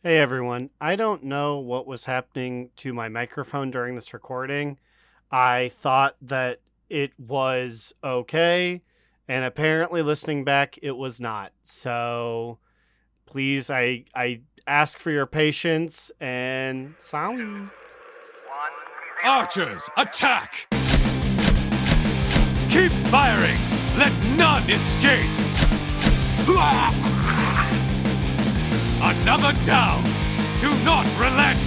Hey everyone, I don't know what was happening to my microphone during this recording. I thought that it was okay, and apparently listening back it was not. So please I ask for your patience and sorry. Archers, attack! Keep firing! Let none escape! Another down! Do not relent!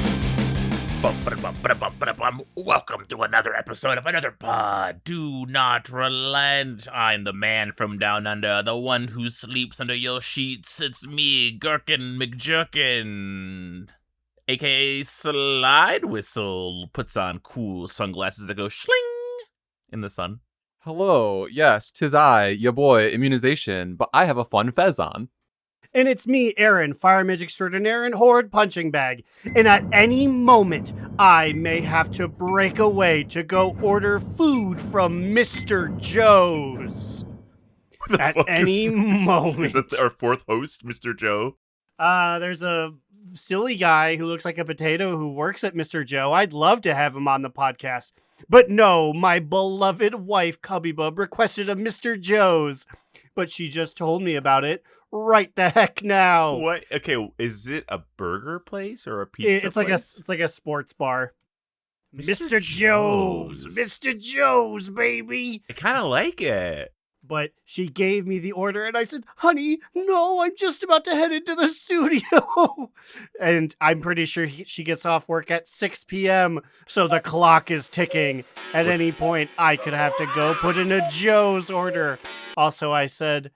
Welcome to another episode of another pod. Do not relent. I'm the man from down under, the one who sleeps under your sheets. It's me, Gherkin McJerkin, aka Slidewhistle. Puts on cool sunglasses that go schling in the sun. Hello, yes, 'tis I, your boy, Immunization, but I have a fun fez on. And it's me, Aaron, Fire Mage Extraordinaire and Horde Punching Bag. And at any moment, I may have to break away to go order food from Mr. Joe's. At any moment. Is that our fourth host, Mr. Joe? There's a silly guy who looks like a potato who works at Mr. Joe. I'd love to have him on the podcast. But no, my beloved wife, Cubby Bub, requested a Mr. Joe's. But she just told me about it right the heck now. What? Okay, is it a burger place or a pizza place? It's like a sports bar. Mr. Joe's. Joe's. Mr. Joe's, baby. I kind of like it. But she gave me the order and I said, honey, no, I'm just about to head into the studio. And I'm pretty sure she gets off work at 6 p.m. So the clock is ticking. At any point, I could have to go put in a Joe's order. Also, I said,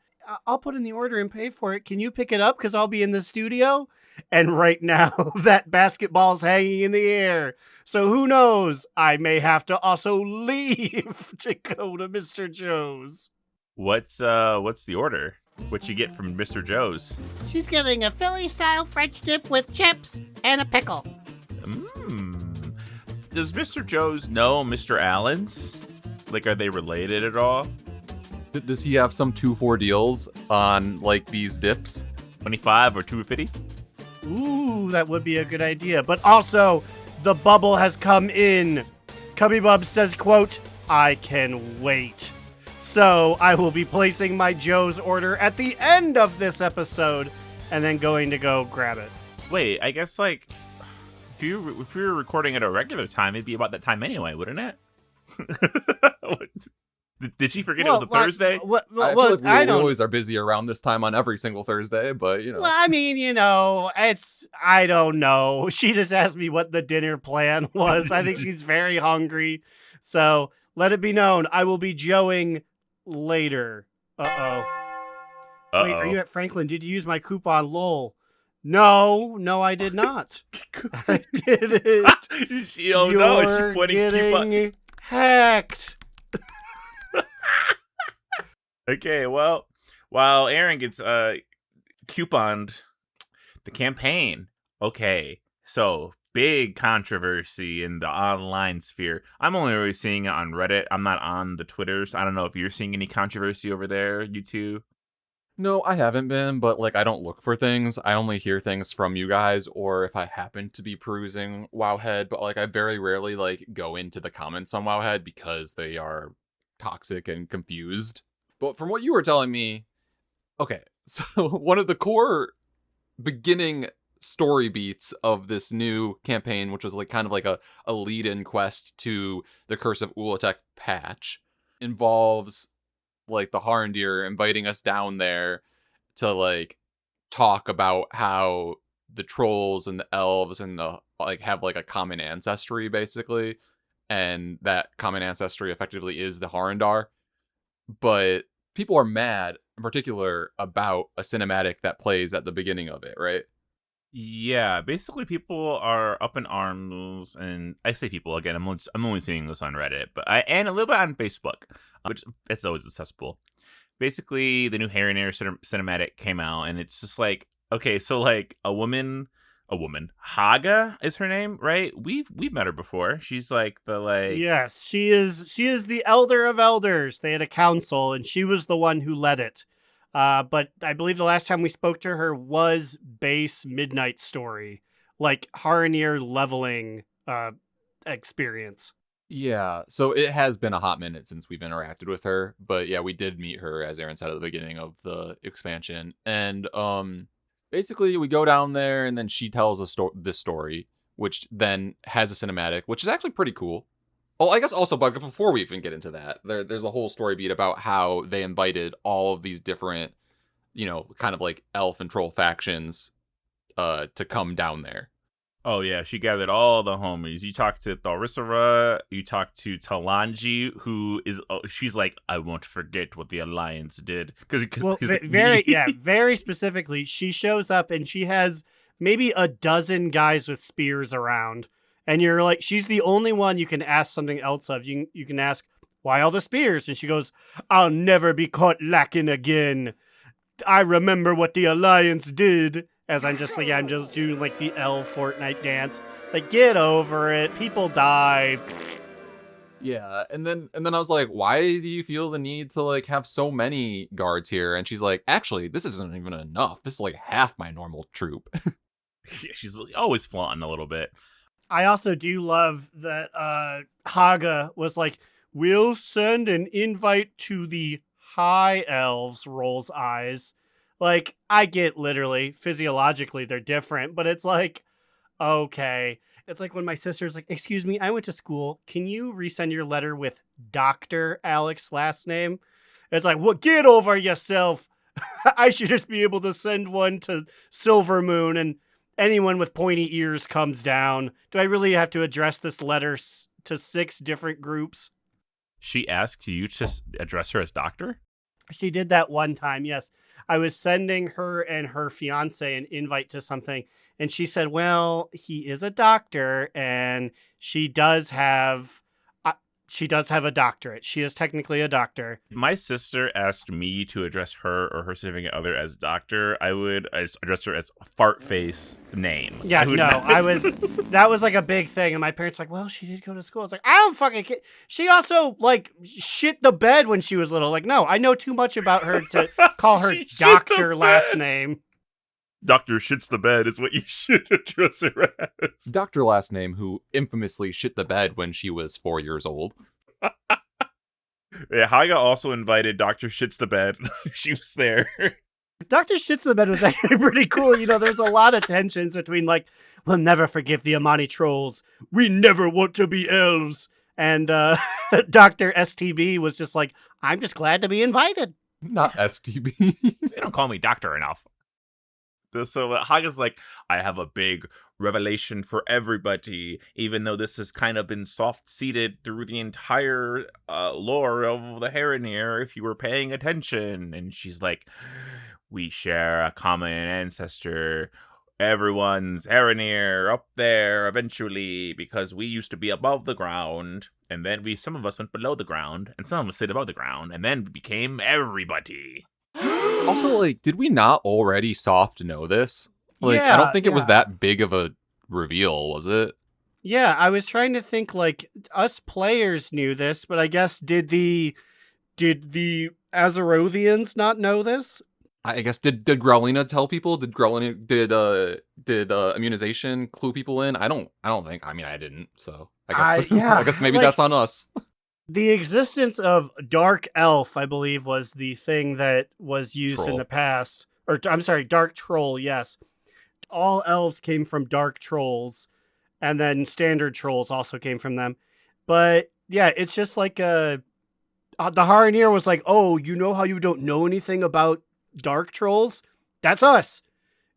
I'll put in the order and pay for it. Can you pick it up? Because I'll be in the studio. And right now, that basketball's hanging in the air. So who knows? I may have to also leave to go to Mr. Joe's. What's the order? What you get from Mr. Joe's? She's getting a Philly-style French dip with chips and a pickle. Does Mr. Joe's know Mr. Allen's? Like, are they related at all? Does he have some 2-4 deals on, like, these dips? 25 or 250? Ooh, that would be a good idea. But also, the bubble has come in. Cubby Bub says, quote, I can wait. So I will be placing my Joe's order at the end of this episode and then going to go grab it. Wait, I guess, like, if you were recording at a regular time, it'd be about that time anyway, wouldn't it? Did she forget it was a Thursday? I feel like we always are busy around this time on every single Thursday, but, you know. Well, I mean, I don't know. She just asked me what the dinner plan was. I think she's very hungry. So let it be known, I will be Joeing later. Uh-oh. Wait, are you at Franklin? Did you use my coupon LOL? No, I did not. I didn't. You're getting hacked. Okay, well, while Aaron gets couponed the campaign. Okay, so big controversy in the online sphere. I'm only really seeing it on Reddit. I'm not on the Twitters. I don't know if you're seeing any controversy over there, you two. No, I haven't been, but, like, I don't look for things. I only hear things from you guys, or if I happen to be perusing Wowhead, but, like, I very rarely, like, go into the comments on Wowhead because they are toxic and confused. But from what you were telling me, okay, so one of the core beginning story beats of this new campaign, which was like kind of like a lead-in quest to the Curse of Ulatek patch, involves like the Harendir inviting us down there to like talk about how the trolls and the elves and the like have like a common ancestry basically, and that common ancestry effectively is the Harendar. But people are mad in particular about a cinematic that plays at the beginning of it, right? Yeah, basically people are up in arms, and I say people again. I'm only seeing this on Reddit, and a little bit on Facebook, which it's always accessible. Basically, the new Harrenir cinematic came out, and it's just like, okay, so like a woman, Haga is her name, right? We've met her before. She's like the like Yes, she is the elder of elders. They had a council and she was the one who led it. But I believe the last time we spoke to her was base Midnight Story, like Haranir leveling experience. Yeah, so it has been a hot minute since we've interacted with her, but yeah, we did meet her, as Aaron said at the beginning of the expansion, and basically we go down there, and then she tells this story, which then has a cinematic, which is actually pretty cool. Oh, I guess also, but before we even get into that, there's a whole story beat about how they invited all of these different, kind of like elf and troll factions to come down there. Oh yeah, she gathered all the homies. You talked to Thorisara, you talked to Talanji, who is she's like, I won't forget what the Alliance did, because very specifically, she shows up and she has maybe a dozen guys with spears around, and you're like, she's the only one you can ask something else of. You can ask, why all the spears? And she goes, I'll never be caught lacking again. I remember what the Alliance did. As I'm just doing like the L Fortnite dance. Like, get over it. People die. Yeah, and then I was like, why do you feel the need to like have so many guards here? And she's like, actually, this isn't even enough. This is like half my normal troop. Yeah, she's always flaunting a little bit. I also do love that Haga was like, we'll send an invite to the High Elves, rolls eyes. Like, I get literally, physiologically, they're different, but it's like, okay. It's like when my sister's like, excuse me, I went to school. Can you resend your letter with Dr. Alex last name? It's like, well, get over yourself. I should just be able to send one to Silver Moon and anyone with pointy ears comes down. Do I really have to address this letter to 6 different groups? She asked you to address her as doctor? She did that one time, yes. I was sending her and her fiance an invite to something, and she said, well, he is a doctor, and she does have a doctorate. She is technically a doctor. My sister asked me to address her or her significant other as doctor. I would address her as fart face name. Yeah, that was like a big thing. And my parents were like, well, she did go to school. I was like, I don't fucking care. She also like shit the bed when she was little. Like, no, I know too much about her to call her doctor last name. Doctor shits the bed is what you should address her as. Doctor last name who infamously shit the bed when she was 4 years old. Yeah, Haga also invited Dr. Shits the Bed. She was there. Dr. Shits the Bed was actually pretty cool. There's a lot of tensions between like, we'll never forgive the Amani trolls. We never want to be elves. And Dr. STB was just like, I'm just glad to be invited. Not STB. They don't call me doctor enough. So Haga's like, I have a big revelation for everybody, even though this has kind of been soft-seated through the entire lore of the Haranir, if you were paying attention. And she's like, we share a common ancestor. Everyone's Haranir up there eventually, because we used to be above the ground, and then some of us went below the ground, and some of us stayed above the ground, and then became everybody. Also, like, did we not already soft know this? Like, Yeah, I don't think it was yeah. that big of a reveal, was it? Yeah, I was trying to think like us players knew this, but I guess did the Azerothians not know this? I guess did Growlina tell people? Did Immunization clue people in? I don't think. I mean, I didn't. So I guess I guess maybe like, that's on us. The existence of Dark Elf, I believe, was the thing that was used in Troll. the past. Or, I'm sorry, Dark Troll, yes. All elves came from Dark Trolls, and then Standard Trolls also came from them. But, yeah, it's just like the Haranir was like, oh, you know how you don't know anything about Dark Trolls? That's us.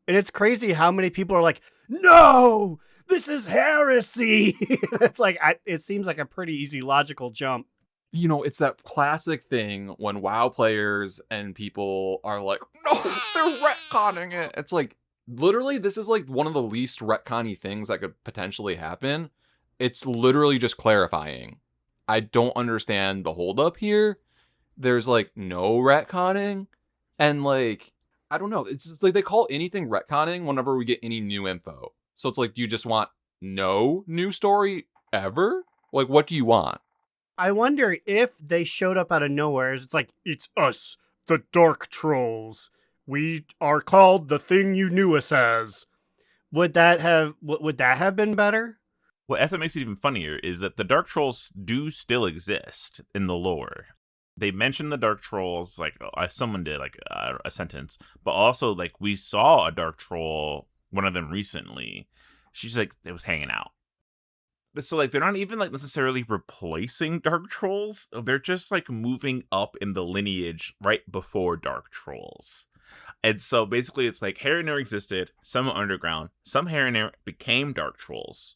And it's crazy how many people are like, no! This is heresy. It's like, it seems like a pretty easy logical jump. It's that classic thing when WoW players and people are like, no, they're retconning it. It's like, literally, this is like one of the least retconny things that could potentially happen. It's literally just clarifying. I don't understand the holdup here. There's like no retconning. And like, I don't know. It's like they call anything retconning whenever we get any new info. So it's like, do you just want no new story ever? Like, what do you want? I wonder if they showed up out of nowhere. It's like, it's us, the dark trolls. We are called the thing you knew us as. Would that have been better? Well, that's what makes it even funnier is that the Dark Trolls do still exist in the lore. They mentioned the Dark Trolls, like someone did, like a sentence, but also like we saw a Dark Troll, one of them recently. She's like, it was hanging out. But so like they're not even like necessarily replacing Dark Trolls. They're just like moving up in the lineage right before Dark Trolls. And so basically it's like Harrenir existed, some were underground, some Harrenir became Dark Trolls.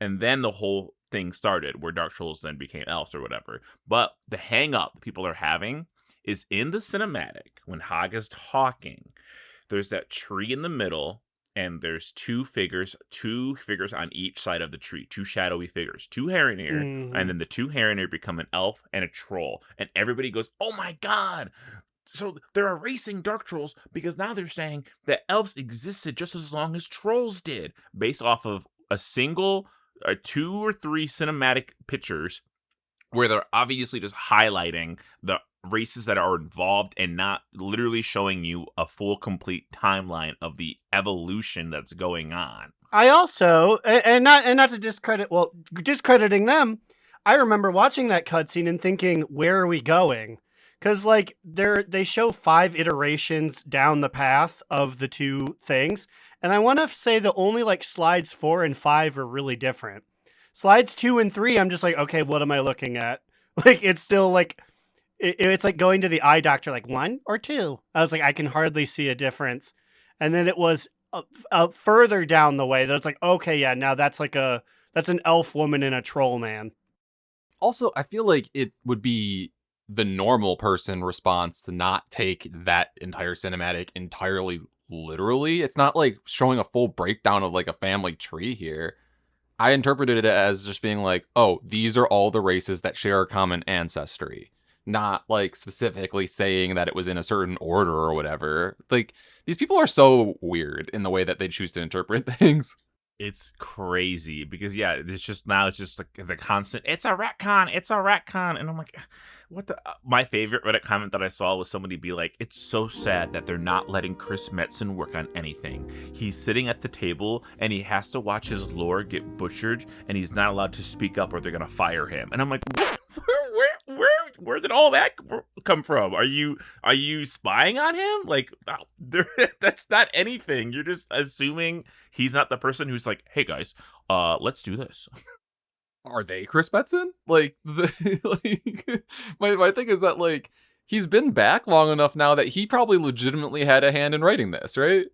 And then the whole thing started where Dark Trolls then became elves or whatever. But the hang up people are having is in the cinematic when Haga's talking. There's that tree in the middle, and there's two figures on each side of the tree, two shadowy figures, two Harrenir, and then the two Harrenir become an elf and a troll. And everybody goes, oh my god! So they're erasing Dark Trolls because now they're saying that elves existed just as long as trolls did, based off of a single 2 or 3 cinematic pictures where they're obviously just highlighting the races that are involved and not literally showing you a full complete timeline of the evolution that's going on. I also, and not to discrediting them, I remember watching that cutscene and thinking, where are we going? Because like they show 5 iterations down the path of the two things, and I want to say that only like slides 4 and 5 are really different. Slides 2 and 3, I'm just like, okay, what am I looking at? Like it's still like it's like going to the eye doctor, like 1 or 2. I was like, I can hardly see a difference, and then it was further down the way that it's like, okay, yeah, now that's an elf woman and a troll man. Also, I feel like it would be the normal person response to not take that entire cinematic entirely literally. It's not like showing a full breakdown of like a family tree here. I interpreted it as just being like, oh, these are all the races that share a common ancestry. Not like specifically saying that it was in a certain order or whatever. Like, these people are so weird in the way that they choose to interpret things. It's crazy because it's just like the constant, it's a retcon. And I'm like, what the, my favorite Reddit comment that I saw was somebody be like, it's so sad that they're not letting Chris Metzen work on anything. He's sitting at the table and he has to watch his lore get butchered and he's not allowed to speak up or they're going to fire him. And I'm like, where did all that come from? Are you spying on him? Like, that's not anything. You're just assuming he's not the person who's like, hey guys, let's do this. Are they Chris Metzen? Like, my thing is that like he's been back long enough now that he probably legitimately had a hand in writing this, right?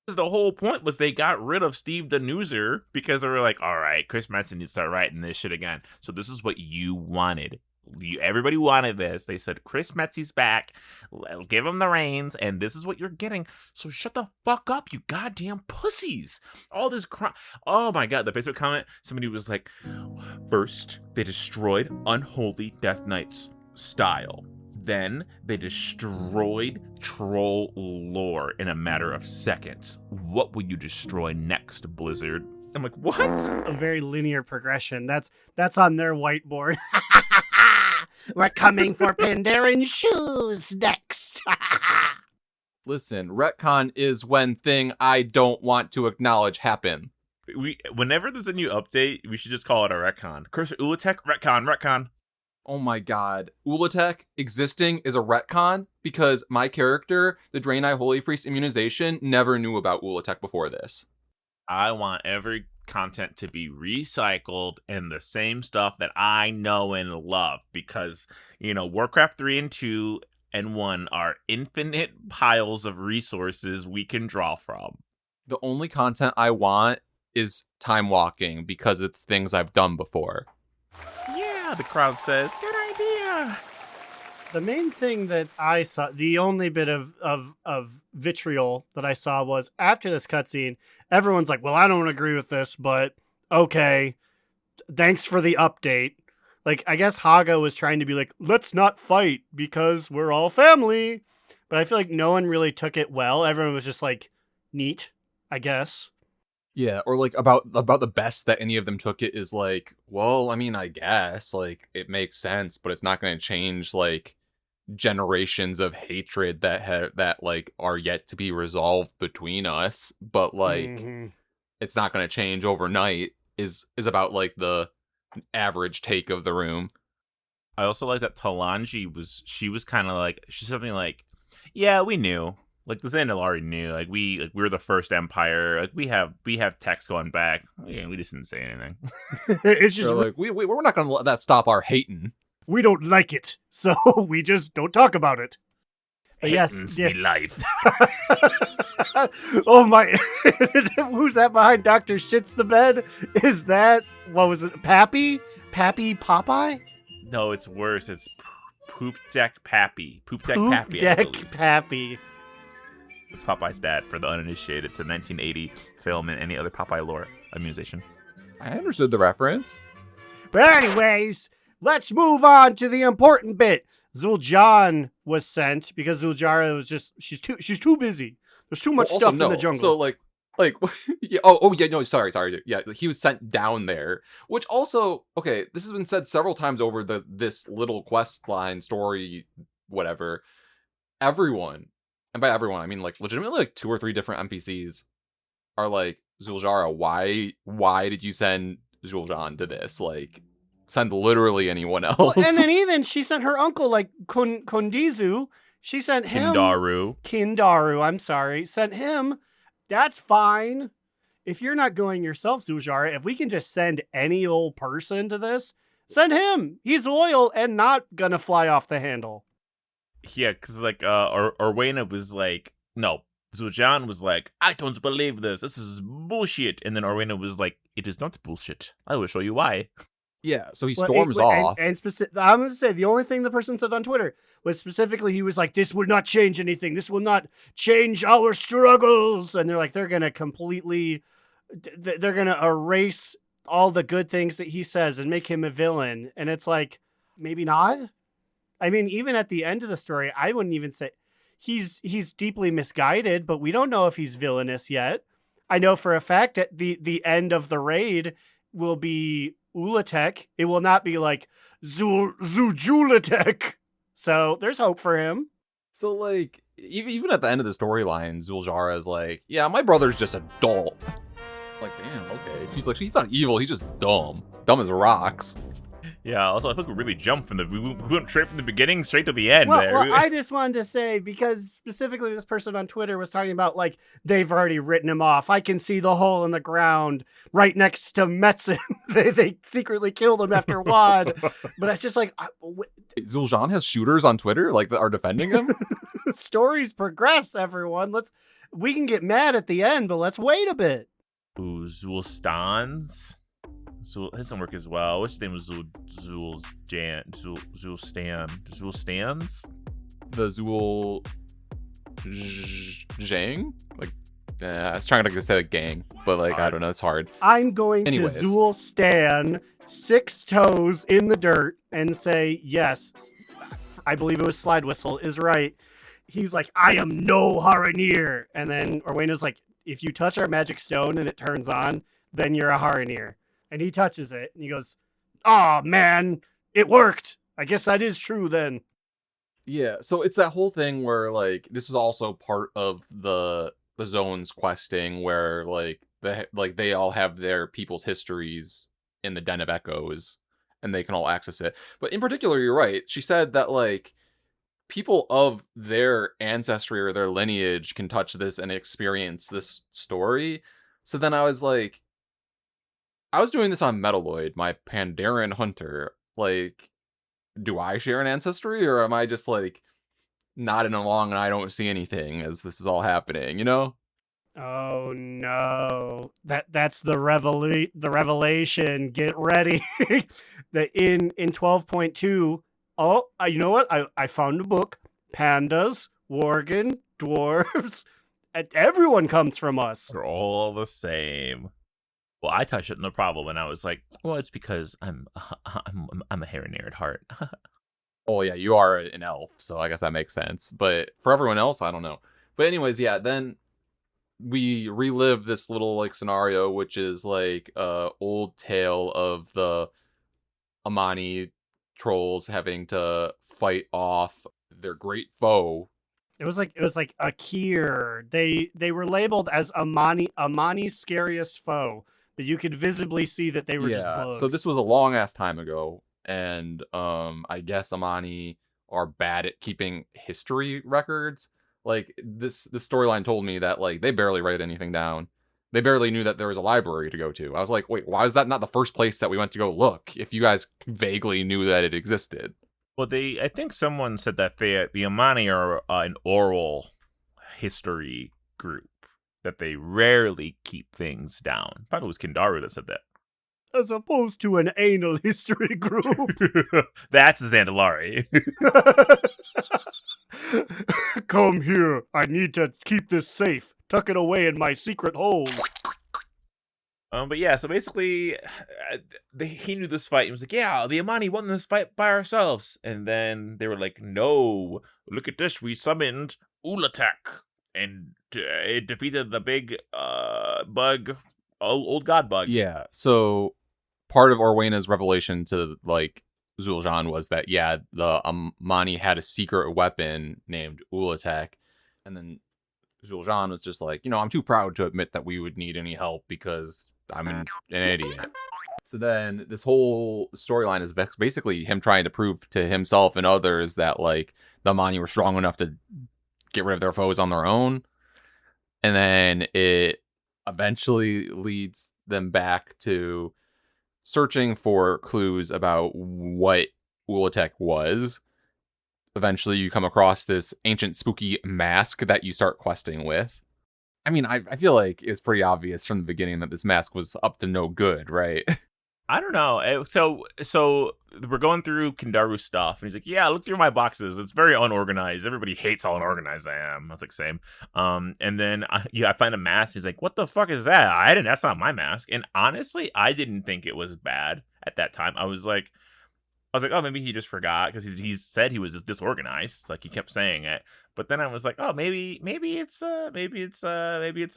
The whole point was they got rid of Steve the Newser because they were like, all right, Chris Metzen needs to start writing this shit again. So this is what you wanted. Everybody wanted this. They said, Chris Metzi's back. Give him the reins, and this is what you're getting. So shut the fuck up, you goddamn pussies. All this crap. Oh my god, the Facebook comment, somebody was like, first, they destroyed Unholy Death Knight's style. Then they destroyed troll lore in a matter of seconds. What will you destroy next, Blizzard? I'm like, what? A very linear progression. That's on their whiteboard. We're coming for Pandaren shoes next. Listen, retcon is when thing I don't want to acknowledge happen. Whenever there's a new update, we should just call it a retcon. Cursor Ulatek, retcon. Oh my god. Ulatek existing is a retcon because my character, the Draenei Holy Priest Immunization, never knew about Ulatek before this. I want every content to be recycled and the same stuff that I know and love because, Warcraft 3 and 2 and 1 are infinite piles of resources we can draw from. The only content I want is time walking because it's things I've done before. Yeah, the crowd says, good idea. The main thing that I saw, the only bit of vitriol that I saw was after this cutscene, everyone's like, well, I don't agree with this, but okay, thanks for the update. Like, I guess Haga was trying to be like, let's not fight because we're all family. But I feel like no one really took it well. Everyone was just like, neat, I guess. Yeah, or like about the best that any of them took it is like, well, I mean, I guess like it makes sense, but it's not going to change like generations of hatred that like are yet to be resolved between us, but like Mhm. it's not going to change overnight is about like the average take of the room. I also like that Talanji was kind of like, she's something like, yeah, we knew. Like the Xandal already knew. Like we were the first empire. Like we have text going back. Yeah, we just didn't say anything. It's just They're like, we're not going to let that stop our hating. we don't like it, so we just don't talk about it. But Hating's yes. me life. Oh my! Who's that behind Doctor Shits the bed? Is that what was it? Pappy Popeye? No, it's worse. It's Poop Deck Pappy. Poop Deck Poop Pappy. I Deck believe. Pappy. It's Popeye's dad for the uninitiated. It's a 1980 film and any other Popeye lore. Immunization. I understood the reference. But anyways, let's move on to the important bit. Zul'jan was sent because Zuljara was just she's too busy. There's too much Well, stuff also, in the jungle. So like yeah, yeah, no, sorry. Yeah, he was sent down there, which also, okay, this has been said several times over this little quest line story, whatever. Everyone, and by everyone, I mean like legitimately like 2 or 3 different NPCs are like, Zul'jara, why did you send Zul'jan to this? Like, send literally anyone else. Well, and then even she sent her uncle, like Kondizu. She sent him. Kindaru, I'm sorry. Sent him. That's fine. If you're not going yourself, Zul'jara, if we can just send any old person to this, send him. He's loyal and not gonna fly off the handle. Yeah, because like Orwena was like, no. Zul'jan was like, I don't believe this. This is bullshit. And then Orwena was like, it is not bullshit. I will show you why. Yeah, so he Well, storms off. And I'm going to say, the only thing the person said on Twitter was specifically, he was like, this will not change anything. This will not change our struggles. And they're like, they're going to erase all the good things that he says and make him a villain. And it's like, maybe not. I mean, even at the end of the story, I wouldn't even say he's deeply misguided, but we don't know if he's villainous yet. I know for a fact that the end of the raid will be Ulatek. It will not be like Zujulatek. So there's hope for him. So like, even at the end of the storyline, Zul'jara is like, yeah, my brother's just a doll. Like, damn, okay. She's like, he's not evil, he's just dumb. Dumb as rocks. Yeah, also, I think we really jumped we went straight from the beginning straight to the end Well, there. well, I just wanted to say, because specifically this person on Twitter was talking about, like, they've already written him off. I can see the hole in the ground right next to Metzen. they secretly killed him after Wad. But that's just like... Zul'jan has shooters on Twitter, like, that are defending him? Stories progress, everyone. We can get mad at the end, but let's wait a bit. Ooh, Zul'stans? His doesn't work as well. What's his name was Zul'stans? The Zhang? Like, I was trying to say like gang, but like, I don't know, it's hard. I'm going Anyways. to Zul Stan 6 toes in the dirt and say, yes, I believe it was Slidewhistle is right. He's like, I am no Haranir. And then Orwena's like, if you touch our magic stone and it turns on, then you're a Haranir. And he touches it, and he goes, "Oh man, it worked. I guess that is true then." Yeah, so it's that whole thing where like this is also part of the zone's questing, where like they all have their people's histories in the Den of Echoes, and they can all access it. But in particular, you're right. She said that like people of their ancestry or their lineage can touch this and experience this story. So then I was like, I was doing this on Metaloid, my Pandaren hunter. Like, do I share an ancestry, or am I just like nodding along and I don't see anything as this is all happening, you know? Oh no. That's the revelation. Get ready. That in 12.2, you know what? I found a book. Pandas, Worgen, dwarves, everyone comes from us. They're all the same. Well, I touched it, no problem, and I was like, well, it's because I'm a Haranir at heart. Oh yeah, you are an elf, so I guess that makes sense. But for everyone else, I don't know. But anyways, yeah, then we relive this little like scenario, which is like old tale of the Amani trolls having to fight off their great foe. It was like Akir. They were labeled as Amani's scariest foe, but you could visibly see that they were just bugs. So this was a long ass time ago, and I guess Amani are bad at keeping history records. Like this storyline told me that like they barely write anything down. They barely knew that there was a library to go to. I was like, wait, why is that not the first place that we went to go look? If you guys vaguely knew that it existed. Well, I think someone said that the Amani are an oral history group, that they rarely keep things down. Probably it was Kindaru that said that. As opposed to an anal history group. That's Zandalari. Come here. I need to keep this safe. Tuck it away in my secret hole. But yeah, so basically, he knew this fight. He was like, yeah, the Amani won this fight by ourselves. And then they were like, no, look at this. We summoned Ulatek. And it defeated the big bug, old god bug. Yeah, so part of Orwena's revelation to, like, Zul'jan was that, yeah, the Amani had a secret weapon named Ulatek. And then Zul'jan was just like, I'm too proud to admit that we would need any help because I'm an idiot. So then this whole storyline is basically him trying to prove to himself and others that, like, the Amani were strong enough to get rid of their foes on their own. And then it eventually leads them back to searching for clues about what Ulatek was. Eventually you come across this ancient spooky mask that you start questing with. I mean, I feel like it's pretty obvious from the beginning that this mask was up to no good, right? I don't know. So we're going through Kindaru's stuff, and he's like, yeah, look through my boxes. It's very unorganized. Everybody hates how unorganized I am. I was like, same. And then I find a mask. He's like, what the fuck is that? That's not my mask. And honestly, I didn't think it was bad at that time. I was like, oh, maybe he just forgot because he's said he was just disorganized. Like he kept saying it. But then I was like, oh, maybe it's a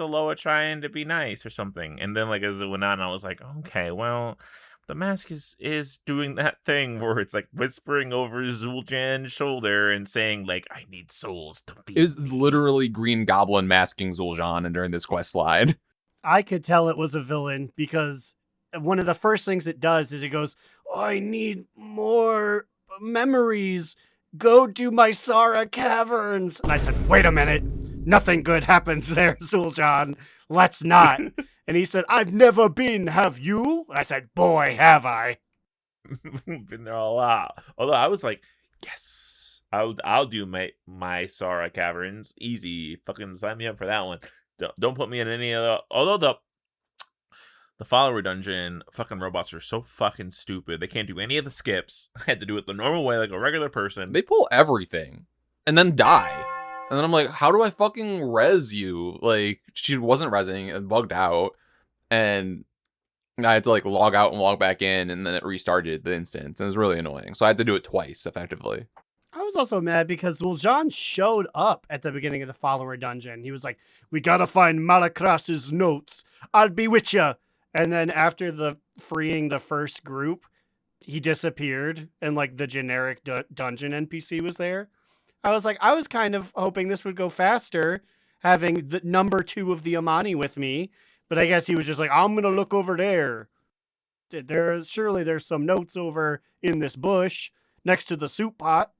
Loa trying to be nice or something. And then like as it went on, I was like, okay, well, the mask is doing that thing where it's like whispering over Zul'jan's shoulder and saying like, I need souls to be. It's literally Green Goblin masking Zul'jan during this quest slide. I could tell it was a villain because one of the first things it does is it goes, I need more memories. Go to my Sara caverns. And I said, wait a minute. Nothing good happens there, Zul'jan. Let's not. And he said, I've never been, have you? And I said, boy, have I. Been there a lot. Although I was like, yes, I'll do my Sara caverns. Easy. Fucking sign me up for that one. Don't put me in any other. Although the follower dungeon fucking robots are so fucking stupid. They can't do any of the skips. I had to do it the normal way like a regular person. They pull everything and then die. And then I'm like, how do I fucking res you? Like, she wasn't resing and bugged out. And I had to like log out and log back in, and then it restarted the instance. And it was really annoying. So I had to do it twice, effectively. I was also mad because Zul'jan showed up at the beginning of the follower dungeon. He was like, we gotta find Malacras's notes. I'll be with ya. And then after freeing the first group, he disappeared and like the generic dungeon NPC was there. I was like, I was kind of hoping this would go faster, having the number 2 of the Amani with me. But I guess he was just like, I'm going to look over there. Surely there's some notes over in this bush next to the soup pot.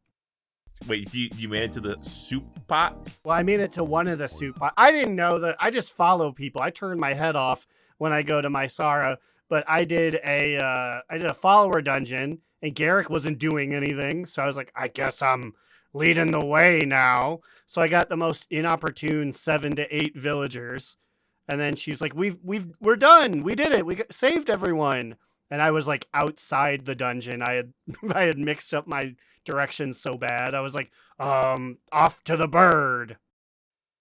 Wait, you made it to the soup pot? Well, I made it to one of the soup pot. I didn't know that. I just follow people. I turn my head off when I go to my Sara, but I did a follower dungeon, and Garrick wasn't doing anything, so I was like, I guess I'm leading the way now. So I got the most inopportune 7 to 8 villagers, and then she's like, we're done, we did it, saved everyone. And I was like outside the dungeon. I had mixed up my directions so bad. I was like, off to the bird.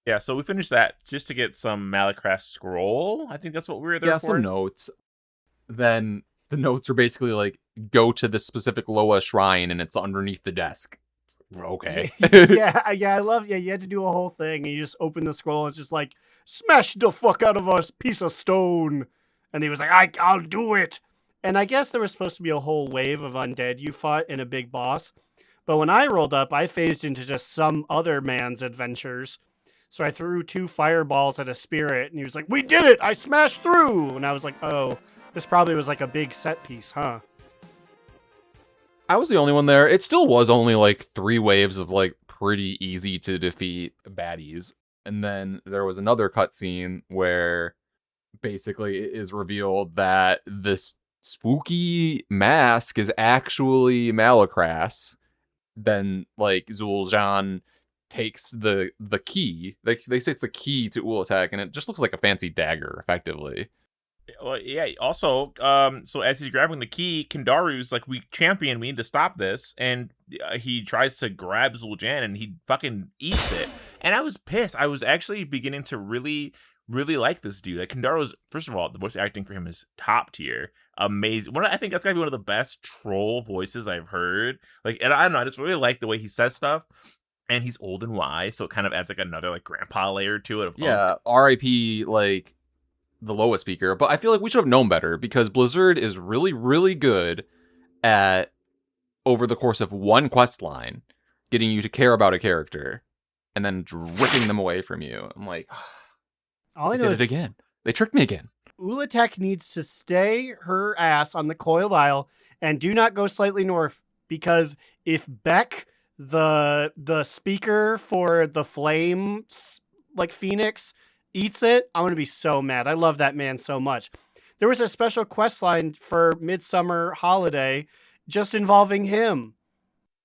Yeah, so we finished that just to get some Malacras scroll. I think that's what we were there for. Yeah, some notes. Then the notes are basically like, go to this specific Loa shrine, and it's underneath the desk. Okay. yeah, I love. Yeah, you had to do a whole thing, and you just open the scroll, and it's just like, smash the fuck out of a piece of stone. And he was like, I'll do it. And I guess there was supposed to be a whole wave of undead you fought in a big boss. But when I rolled up, I phased into just some other man's adventures. So I threw 2 fireballs at a spirit, and he was like, "We did it! I smashed through!" And I was like, "Oh, this probably was like a big set piece, huh?" I was the only one there. It still was only like 3 waves of like pretty easy to defeat baddies. And then there was another cutscene where basically it is revealed that this spooky mask is actually Malacrass. Then like Zul'jan takes the key. They say it's the key to Ulatek, and it just looks like a fancy dagger, effectively. Well, yeah. Also, so as he's grabbing the key, Kendaru's like, "We champion, we need to stop this," and he tries to grab Zul'jan, and he fucking eats it. And I was pissed. I was actually beginning to really like this dude. Like, Kendaru's, first of all, the voice acting for him is top tier, amazing. I think that's gotta be one of the best troll voices I've heard. Like, and I don't know, I just really like the way he says stuff. And he's old and wise, so it kind of adds like another like grandpa layer to it. Yeah, R.I.P. like the lowest speaker, but I feel like we should have known better because Blizzard is really, really good at, over the course of one quest line, getting you to care about a character and then ripping them away from you. I'm like, All I they know did is it again. They tricked me again. Ulatek needs to stay her ass on the coiled isle and do not go slightly north, because if Beck, the speaker for the flame like phoenix, eats it, I'm gonna be so mad. I love that man so much. There was a special quest line for Midsummer Holiday just involving him.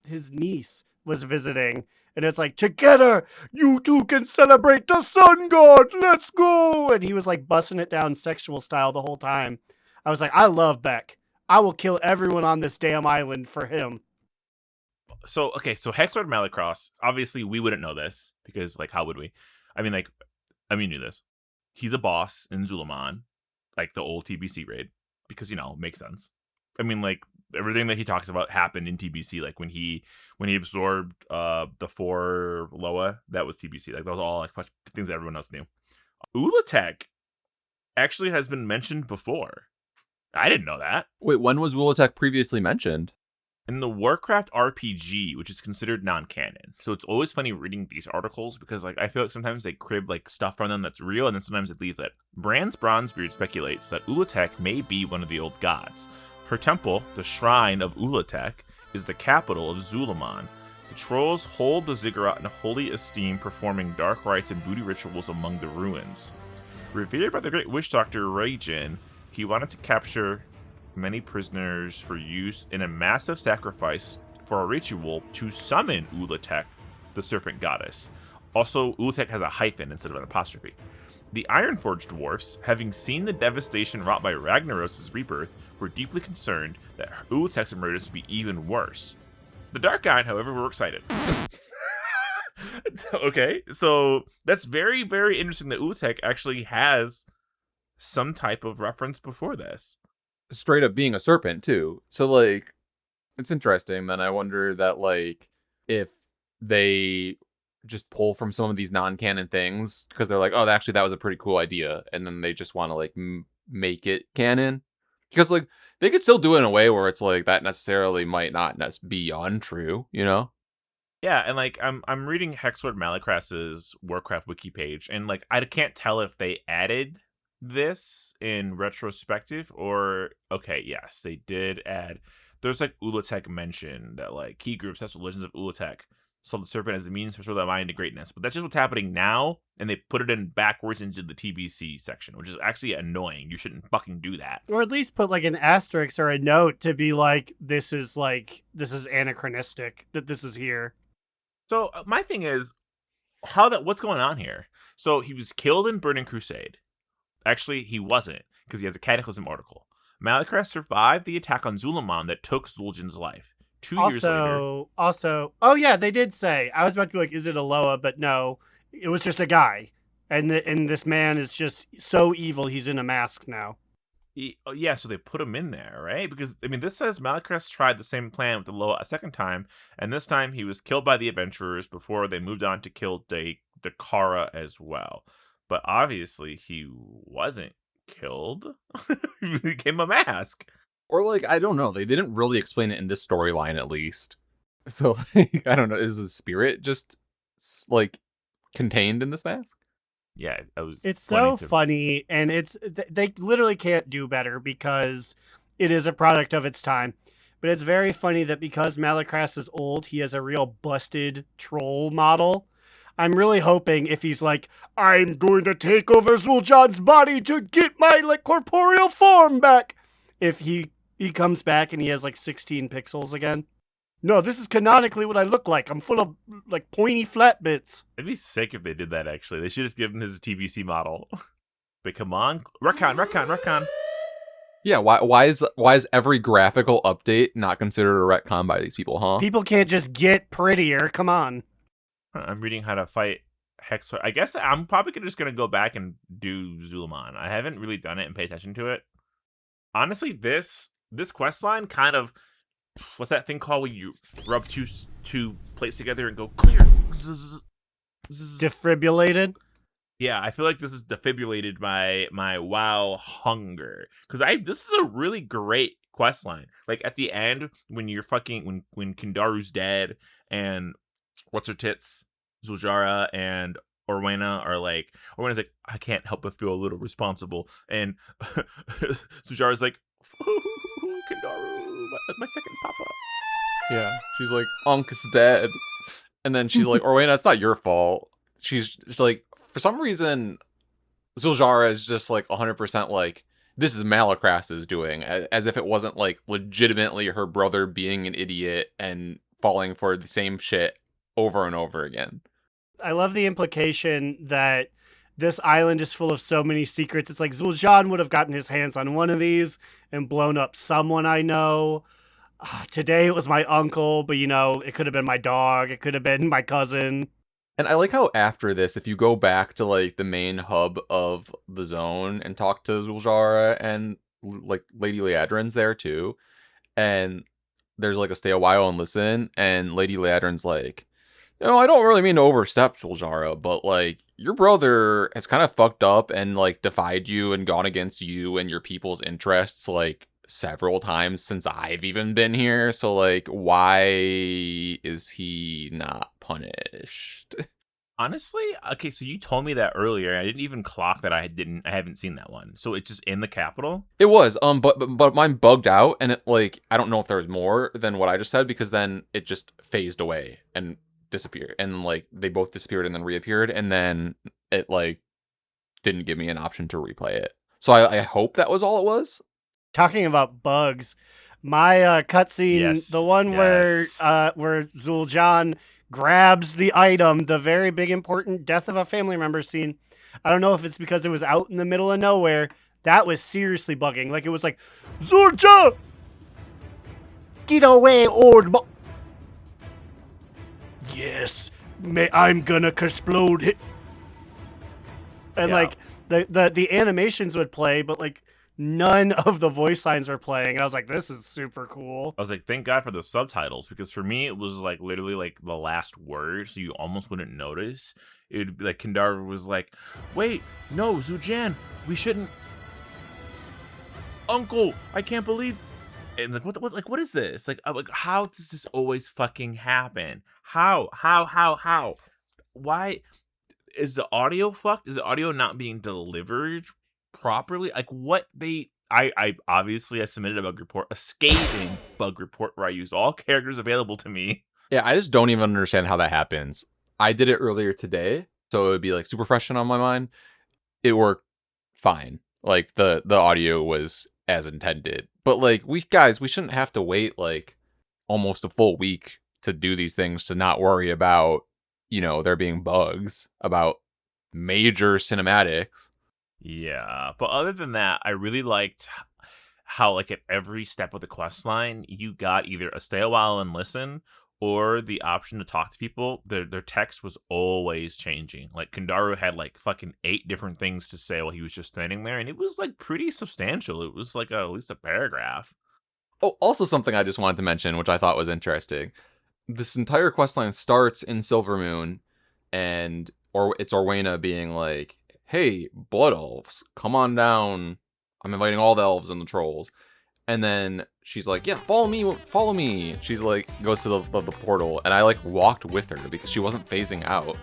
His niece was visiting, and it's like, "Together, you two can celebrate the sun god. Let's go!" And he was like busting it down sexual style the whole time. I was like, I love Beck. I will kill everyone on this damn island for him. So, okay, so Hexlord Malacross, obviously we wouldn't know this, because, like, how would we? I mean, like, we knew this. He's a boss in Zul'jan, like the old TBC raid, because, you know, makes sense. I mean, like, everything that he talks about happened in TBC, like when he absorbed the 4 Loa, that was TBC. Like, that was all like things that everyone else knew. Ulatek actually has been mentioned before. I didn't know that. Wait, when was Ulatek previously mentioned? In the Warcraft RPG, which is considered non-canon. So it's always funny reading these articles, because like I feel like sometimes they crib like stuff from them that's real, and then sometimes they leave it. Brands Bronzebeard speculates that Ulatek may be one of the old gods. Her temple, the Shrine of Ulatek, is the capital of Zul'jan. The trolls hold the ziggurat in holy esteem, performing dark rites and voodoo rituals among the ruins. Revered by the great witch doctor Raijin, he wanted to capture many prisoners for use in a massive sacrifice for a ritual to summon Ulatek, the serpent goddess. Also, Ulatek has a hyphen instead of an apostrophe. The Ironforged dwarfs, having seen the devastation wrought by Ragnaros' rebirth, were deeply concerned that Ulatek's emergence would be even worse. The Dark Guide, however, were excited. Okay, so that's very, very interesting that Ulatek actually has some type of reference before this. Straight up being a serpent too. So like, it's interesting. Then I wonder that like if they just pull from some of these non-canon things because they're like, oh, actually that was a pretty cool idea, and then they just want to like make it canon, because like they could still do it in a way where it's like that necessarily might not be untrue, you know? Yeah, and like I'm reading Hexlord Malacrass's Warcraft wiki page, and like I can't tell if they added this in retrospective or okay, yes, they did add. There's like Ulatek mentioned that like key groups, that's Legends of Ulatek, saw the serpent as a means to restore the mind to greatness. But that's just what's happening now, and they put it in backwards into the TBC section, which is actually annoying. You shouldn't fucking do that. Or at least put like an asterisk or a note to be like, this is anachronistic, that this is here. So my thing is, what's going on here? So he was killed in Burning Crusade. Actually, he wasn't, because he has a Cataclysm article. Malacrass survived the attack on Zul'jan that took Zul'jan's life. 2 years later. Oh yeah, they did say. I was about to be like, is it a Loa? But no, it was just a guy. And this man is just so evil, he's in a mask now. Yeah, so they put him in there, right? Because, I mean, this says Malacrass tried the same plan with the Loa a second time, and this time he was killed by the adventurers before they moved on to kill Dakara as well. But obviously he wasn't killed. He became a mask. Or like, I don't know. They didn't really explain it in this storyline, at least. So, like, I don't know, is the spirit just, like, contained in this mask? Yeah, I was. It's pointing so to- funny, and they literally can't do better because it is a product of its time. But it's very funny that because Malakras is old, he has a real busted troll model. I'm really hoping if he's like, I'm going to take over Zul'jan's body to get my like corporeal form back. If he comes back and he has like 16 pixels again. No, this is canonically what I look like. I'm full of like pointy flat bits. It'd be sick if they did that. Actually, they should just give him his TBC model. But come on, retcon. Yeah, why is every graphical update not considered a retcon by these people, huh? People can't just get prettier. Come on. I'm reading how to fight Hex. I guess I'm probably just gonna go back and do Zul'jan. I haven't really done it and pay attention to it. Honestly, this quest line kind of, what's that thing called when you rub two plates together and go clear? Defibrillated. Yeah, I feel like this is defibrillated my WoW hunger, because this is a really great quest line. Like at the end when you're when Kindaru's dead and what's her tits, Zuljara and Orwena are like, Orwena's like, I can't help but feel a little responsible, and Zuljara's like, Kindaru, my second papa. Yeah, she's like, Unk's dead. And then she's like, Orwena, it's not your fault. She's just like, for some reason, Zuljara is just like 100% like, this is Malakras's doing, as if it wasn't like legitimately her brother being an idiot and falling for the same shit over and over again. I love the implication that this island is full of so many secrets. It's like Zul'jan would have gotten his hands on one of these and blown up someone I know. Today it was my uncle, but it could have been my dog. It could have been my cousin. And I like how after this, if you go back to like the main hub of the zone and talk to Zuljara and like Lady Leadrin's there too, and there's like a stay a while and listen, and Lady Leadrin's like, I don't really mean to overstep, Zuljara, but like your brother has kind of fucked up and like defied you and gone against you and your people's interests like several times since I've even been here. So like, why is he not punished? Honestly, okay, so you told me that earlier. I didn't even clock that I haven't seen that one. So it's just in the capital? It was, but mine bugged out, and it like, I don't know if there was more than what I just said, because then it just phased away and disappeared, and like they both disappeared and then reappeared, and then it like didn't give me an option to replay it. So I hope that was all it was. Talking about bugs, my cutscene, Yes, the one where Zul'jan grabs the item, the very big important death of a family member scene. I don't know if it's because it was out in the middle of nowhere. That was seriously bugging. Like it was like, Zul'jan, get away, old yes, I'm gonna explode it. And Yeah. like the animations would play, but like none of the voice lines were playing. And I was like, this is super cool. I was like, thank God for the subtitles, because for me it was like literally like the last word, so you almost wouldn't notice. It would be like Kindaru was like, wait, no, Zul'jan, we shouldn't. Uncle, I can't believe. And like, what is this? Like, I'm like, how does this always fucking happen? How? Why is the audio fucked? Is the audio not being delivered properly? Like, what they? I obviously I submitted a bug report, a scathing bug report where I used all characters available to me. Yeah, I just don't even understand how that happens. I did it earlier today, so it would be like super fresh on my mind. It worked fine. Like the audio was as intended. But like we shouldn't have to wait like almost a full week to do these things to not worry about, there being bugs about major cinematics. Yeah, but other than that, I really liked how like at every step of the quest line, you got either a stay a while and listen or the option to talk to people. Their text was always changing. Like Kindaru had like fucking 8 different things to say while he was just standing there, and it was like pretty substantial. It was like at least a paragraph. Oh, also something I just wanted to mention, which I thought was interesting. This entire questline starts in Silvermoon, and it's Orwena being like, hey, blood elves, come on down. I'm inviting all the elves and the trolls. And then she's like, yeah, follow me. She's like, goes to the portal. And I like walked with her because she wasn't phasing out.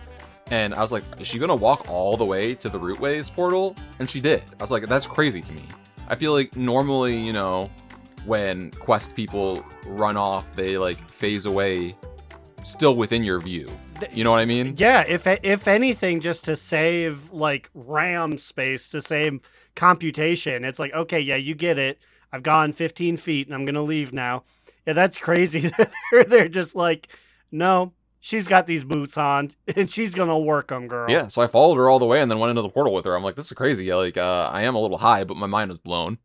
And I was like, is she going to walk all the way to the Rootways portal? And she did. I was like, that's crazy to me. I feel like normally, you know, when quest people run off, they like phase away still within your view. You know what I mean? Yeah, if anything, just to save like RAM space, to save computation, it's like, okay, yeah, you get it. I've gone 15 feet and I'm going to leave now. Yeah, that's crazy. They're just like, no, she's got these boots on and she's going to work them, girl. Yeah, so I followed her all the way and then went into the portal with her. I'm like, this is crazy. Like, I am a little high, but my mind was blown.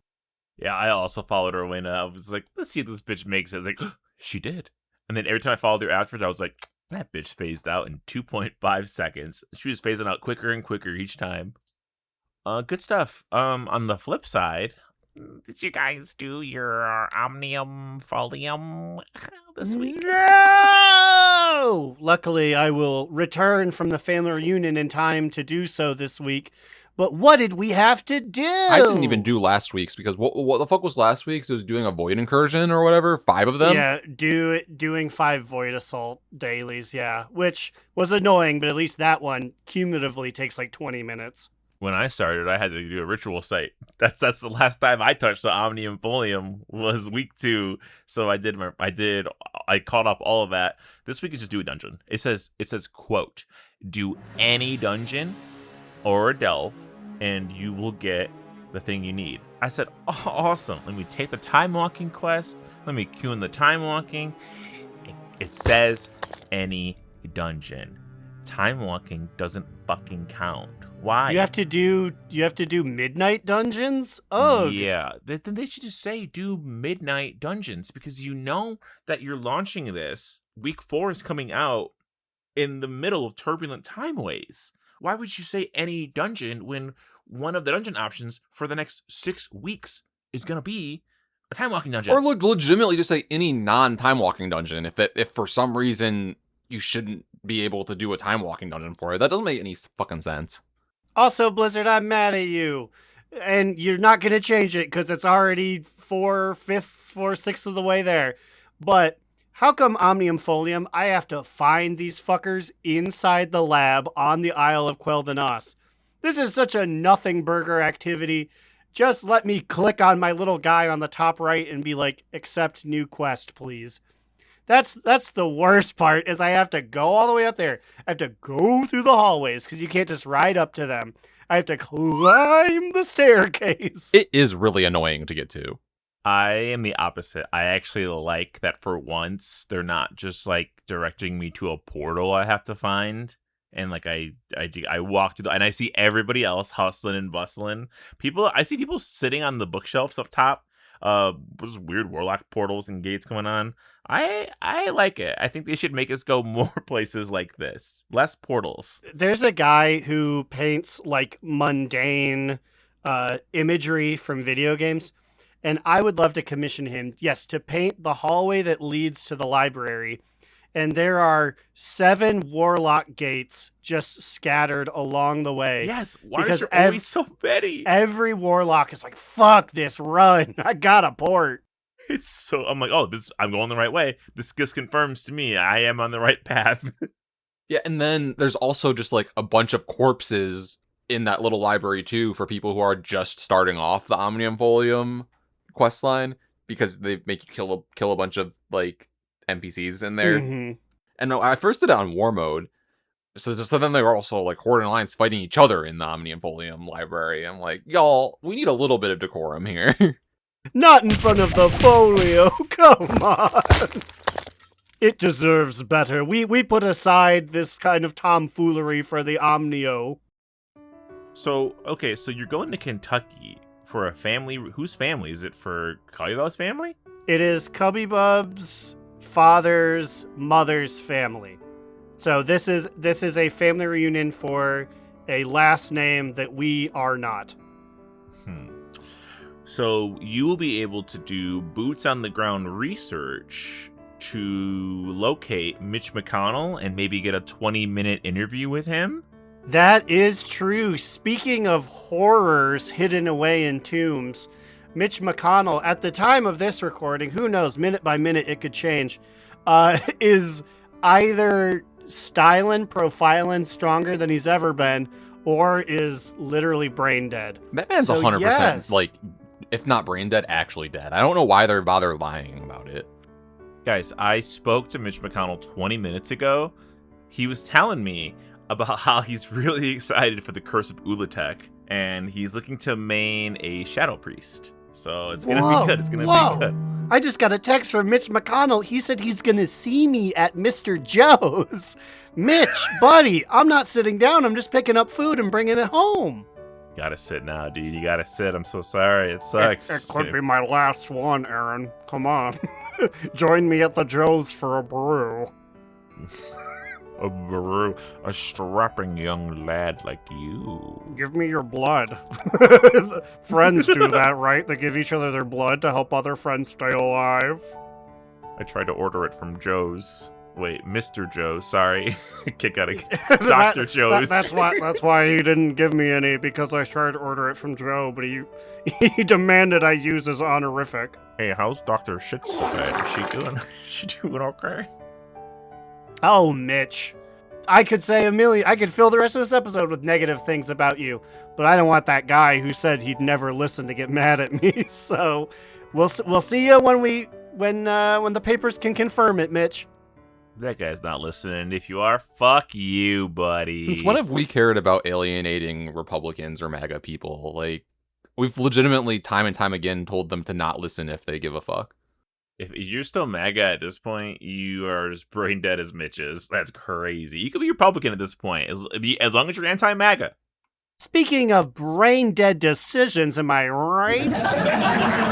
Yeah, I also followed her when I was like, let's see if this bitch makes it. I was like, she did. And then every time I followed her afterwards, I was like, that bitch phased out in 2.5 seconds. She was phasing out quicker and quicker each time. Good stuff. On the flip side, did you guys do your omnium folium this week? No! Luckily, I will return from the family reunion in time to do so this week. But what did we have to do? I didn't even do last week's because what the fuck was last week's? It was doing a void incursion or whatever, 5 of them. Yeah, doing 5 void assault dailies, yeah, which was annoying, but at least that one cumulatively takes like 20 minutes. When I started, I had to do a ritual site. That's the last time I touched the omnium folium was week 2. So I caught up all of that. This week is just do a dungeon. It says quote, do any dungeon or a delve, and you will get the thing you need. I said, oh, awesome. Let me take the time walking quest. Let me queue in the time walking. It says any dungeon. Time walking doesn't fucking count. Why? You have to do midnight dungeons? Oh. Yeah. Then they should just say do midnight dungeons because you know that you're launching this. Week 4 is coming out in the middle of turbulent timeways. Why would you say any dungeon when one of the dungeon options for the next 6 weeks is going to be a time walking dungeon? Or legitimately just say any non-time walking dungeon if for some reason you shouldn't be able to do a time walking dungeon for it. That doesn't make any fucking sense. Also, Blizzard, I'm mad at you. And you're not going to change it because it's already 4/6 of the way there. But how come Omnium Folium, I have to find these fuckers inside the lab on the Isle of Quel'Thanas? This is such a nothing burger activity. Just let me click on my little guy on the top right and be like, accept new quest, please. That's the worst part, is I have to go all the way up there. I have to go through the hallways, because you can't just ride up to them. I have to climb the staircase. It is really annoying to get to. I am the opposite. I actually like that for once, they're not just like directing me to a portal I have to find. And like I walk through and I see everybody else hustling and bustling. I see people sitting on the bookshelves up top. Those weird warlock portals and gates going on. I like it. I think they should make us go more places like this. Less portals. There's a guy who paints like mundane imagery from video games, and I would love to commission him, yes, to paint the hallway that leads to the library. And there are 7 warlock gates just scattered along the way. Yes, why is there always so many? Every warlock is like, fuck this run. I got a port. It's so, I'm like, I'm going the right way. This just confirms to me I am on the right path. Yeah, and then there's also just like a bunch of corpses in that little library too for people who are just starting off the Omnium Folium questline because they make you kill a bunch of like NPCs in there. Mm-hmm. And no, I first did it on war mode. So then they were also like Horde and Alliance fighting each other in the Omnium Folium library. I'm like, y'all, we need a little bit of decorum here. Not in front of the folio. Come on. It deserves better. We put aside this kind of tomfoolery for the Omnio. So you're going to Kentucky for a family. Whose family? Is it for Cubby's family? It is Cubby Bub's father's mother's family. So this is a family reunion for a last name that we are not. So you will be able to do boots on the ground research to locate Mitch McConnell and maybe get a 20-minute interview with him. That is true. Speaking of horrors hidden away in tombs, Mitch McConnell, at the time of this recording, who knows, minute by minute it could change, is either profiling stronger than he's ever been, or is literally brain dead. That man's 100%, like, if not brain dead, actually dead. I don't know why they're bother lying about it. Guys, I spoke to Mitch McConnell 20 minutes ago. He was telling me about how he's really excited for the Curse of Ulatek, and he's looking to main a Shadow Priest. So it's going to be good. It's going to be good. I just got a text from Mitch McConnell. He said he's going to see me at Mr. Joe's. Mitch, buddy, I'm not sitting down. I'm just picking up food and bringing it home. Gotta sit now, dude. You gotta sit. I'm so sorry. It sucks. It could be my last one, Aaron. Come on. Join me at the Joe's for a brew. A brew. A strapping young lad like you. Give me your blood. Friends do that, right? They give each other their blood to help other friends stay alive. I tried to order it from Joe's. Wait, Mr. Joe, sorry. Kick out of Dr. Joe's. That's why he didn't give me any, because I tried to order it from Joe, but he demanded I use his honorific. Hey, how's Dr. Shitstophead? Is she doing okay? Oh, Mitch. I could fill the rest of this episode with negative things about you, but I don't want that guy who said he'd never listen to get mad at me, so we'll see you when the papers can confirm it, Mitch. That guy's not listening. If you are, fuck you, buddy. Since when have we cared about alienating Republicans or MAGA people? Like, we've legitimately time and time again told them to not listen if they give a fuck. If you're still MAGA at this point, you are as brain dead as Mitch is. That's crazy. You could be Republican at this point, as long as you're anti-MAGA. Speaking of brain dead decisions, am I right?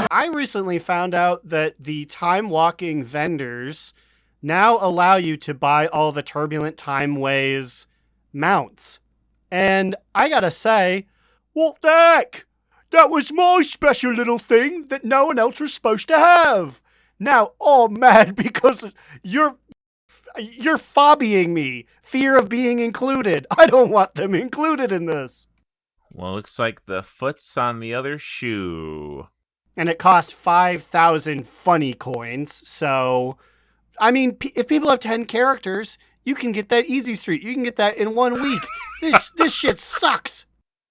I recently found out that the time-walking vendors now allow you to buy all the Turbulent Timeways mounts. And I gotta say, what the heck? That was my special little thing that no one else was supposed to have. Now I'm mad because you're fobbying me. Fear of being included. I don't want them included in this. Well, looks like the foot's on the other shoe. And it costs 5,000 funny coins, so I mean, if people have 10 characters, you can get that easy street. You can get that in 1 week. This shit sucks.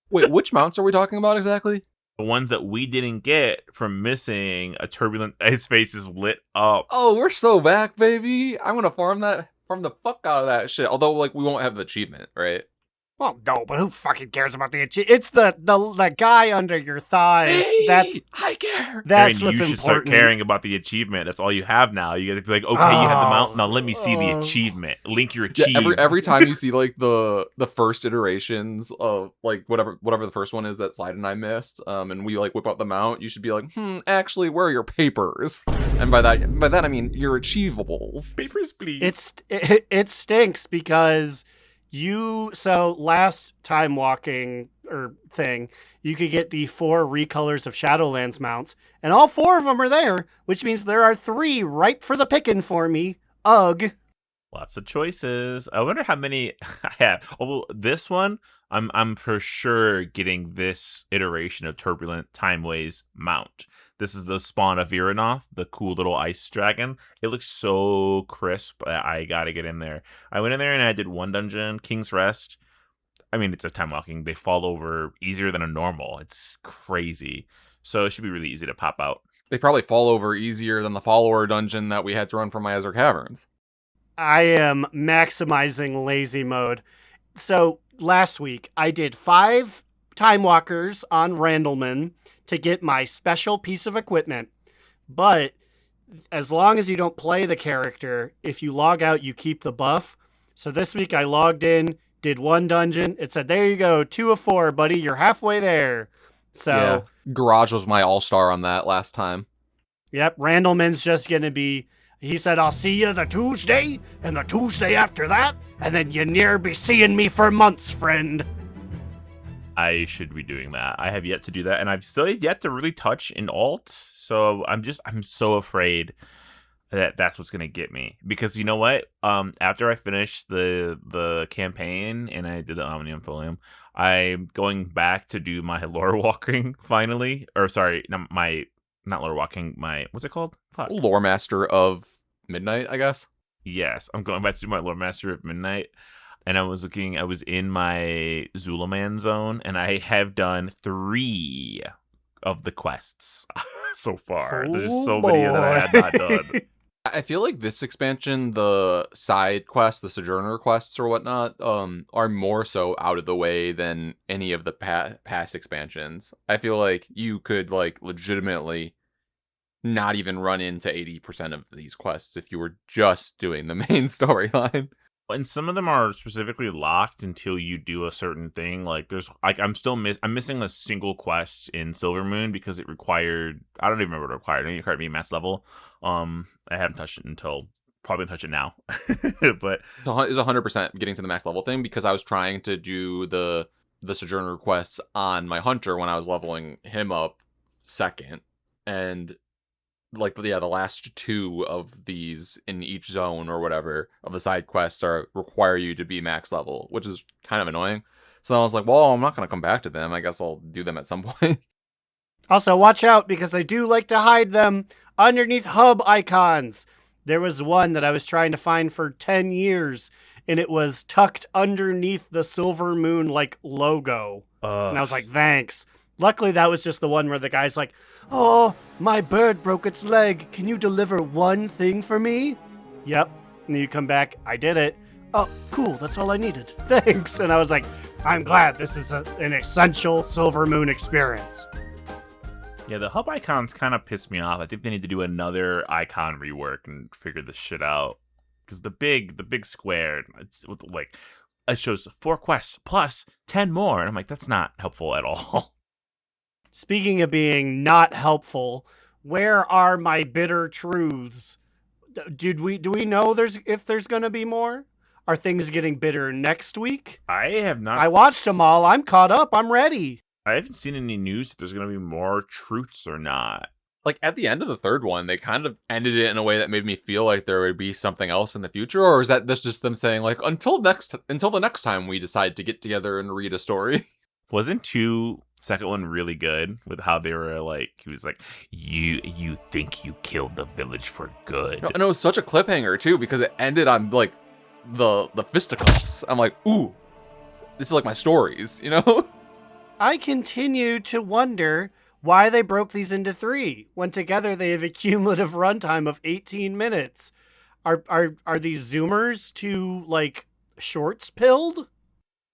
Wait, which mounts are we talking about exactly? The ones that we didn't get from missing a Turbulent Ice Face is lit up. Oh, we're so back, baby. I'm gonna farm the fuck out of that shit. Although, like, we won't have the achievement, right? Well, no, but who fucking cares about the achievement? It's the guy under your thighs. Hey, I care. That's Aaron, what's you should important. start caring about the achievement. That's all you have now. You gotta be like, okay, you have the mount. Now let me see the achievement. Link your achievement. Yeah, every time you see like the first iterations of like whatever the first one is that Slide and I missed, and we like whip out the mount, you should be like, actually, where are your papers? And by that I mean your achievables. Papers, please. It stinks because last time walking thing, you could get the 4 recolors of Shadowlands mounts, and all 4 of them are there, which means there are 3 ripe for the picking for me. Ugh. Lots of choices. I wonder how many I have. Although this one, I'm for sure getting this iteration of Turbulent Timeways mount. This is the spawn of Viranoth, the cool little ice dragon. It looks so crisp. I gotta get in there. I went in there and I did 1 dungeon, King's Rest. I mean, it's a time walking. They fall over easier than a normal. It's crazy. So it should be really easy to pop out. They probably fall over easier than the follower dungeon that we had to run from Miasur Caverns. I am maximizing lazy mode. So last week, I did 5 time walkers on Randleman to get my special piece of equipment. But as long as you don't play the character, if you log out, you keep the buff. So this week I logged in, did 1 dungeon. It said, there you go, 2 of 4, buddy. You're halfway there. So yeah, Garage was my all-star on that last time. Yep, Randleman's just going to be, he said, I'll see you the Tuesday and the Tuesday after that. And then you near be seeing me for months, friend. I should be doing that. I have yet to do that, and I've still yet to really touch an alt. So I'm so afraid that's what's gonna get me. Because you know what? After I finish the campaign and I did the Omnium Folium, I'm going back to do my lore walking finally. Or sorry, no, not lore walking. My what's it called? Fuck. Lore Master of Midnight, I guess. Yes, I'm going back to do my Lore Master at Midnight. And I was in my Zul'jan zone, and I have done 3 of the quests so far. There's so many that I had not done. I feel like this expansion, the side quests, the Sojourner quests or whatnot, are more so out of the way than any of the past expansions. I feel like you could like legitimately not even run into 80% of these quests if you were just doing the main storyline. And some of them are specifically locked until you do a certain thing. Like there's like I'm missing a single quest in Silvermoon because it required, I don't even remember what it required. It required me max level. I haven't touched it until probably touch it now. But it's 100% getting to the max level thing because I was trying to do the Sojourner quests on my hunter when I was leveling him up second, and like the last 2 of these in each zone or whatever of the side quests require you to be max level, which is kind of annoying. So I was like, well, I'm not going to come back to them. I guess I'll do them at some point. Also, watch out because I do like to hide them underneath hub icons. There was one that I was trying to find for 10 years, and it was tucked underneath the Silver Moon like logo. And I was like, thanks. Luckily, that was just the one where the guy's like, oh, my bird broke its leg. Can you deliver one thing for me? Yep. And then you come back. I did it. Oh, cool. That's all I needed. Thanks. And I was like, I'm glad this is an essential Silver Moon experience. yeah, the hub icons kind of piss me off. I think they need to do another icon rework and figure this shit out. Because the big square, it's with like, it shows 4 quests plus 10 more. And I'm like, that's not helpful at all. Speaking of being not helpful, where are my bitter truths? Do we know if there's going to be more? Are things getting bitter next week? I have not. I watched them all. I'm caught up. I'm ready. I haven't seen any news if there's going to be more truths or not. Like at the end of the 3rd one, they kind of ended it in a way that made me feel like there would be something else in the future. Or is that's just them saying like, until the next time we decide to get together and read a story? Wasn't second one really good with how they were like, he was like, you think you killed the village for good. And it was such a cliffhanger too, because it ended on like the fisticuffs. I'm like, ooh, this is like my stories, you know? I continue to wonder why they broke these into 3 when together they have a cumulative runtime of 18 minutes. Are these Zoomers to like shorts pilled?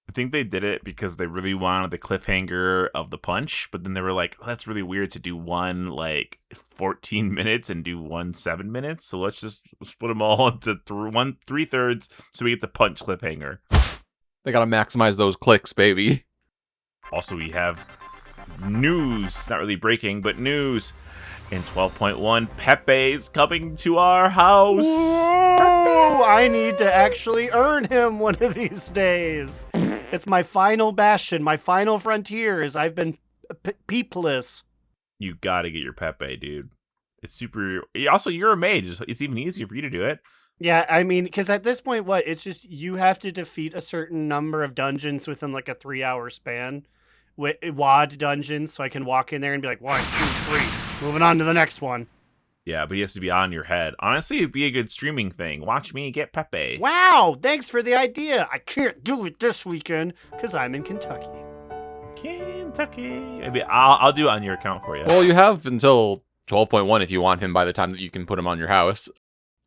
I think they did it because they really wanted the cliffhanger of the punch, but then they were like, oh, that's really weird to do one like 14 minutes and do one 7 minutes. So let's just split them all into 3/3 so we get the punch cliffhanger. They gotta maximize those clicks, baby. Also, we have news, not really breaking, but news. In 12.1, Pepe's coming to our house. Whoa! I need to actually earn him one of these days. It's my final bastion, my final frontier, as I've been peepless. You gotta get your Pepe, dude. It's super. Also, you're a mage. It's even easier for you to do it. Yeah, I mean, because at this point, it's just you have to defeat a certain number of dungeons within like a 3-hour span. WAD dungeons, so I can walk in there and be like, 1, 2, 3. Moving on to the next one. Yeah, but he has to be on your head. Honestly, it'd be a good streaming thing. Watch me get Pepe. Wow, thanks for the idea. I can't do it this weekend because I'm in Kentucky. Maybe I'll do it on your account for you. Well, you have until 12.1 if you want him by the time that you can put him on your house.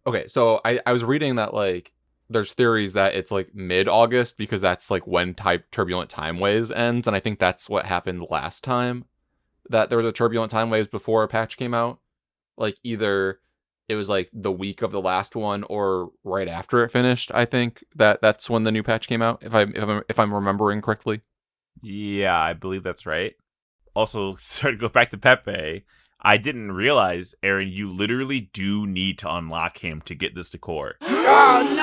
Okay, so I was reading that like there's theories that it's like mid-August because that's like when Turbulent Time Waves ends, and I think that's what happened last time. That there was a Turbulent Time Waves before a patch came out. Like either it was like the week of the last one or right after it finished. I think that's when the new patch came out. If I'm remembering correctly. Yeah, I believe that's right. Also, sorry to go back to Pepe. I didn't realize, Aaron, you literally do need to unlock him to get this decor. Oh no!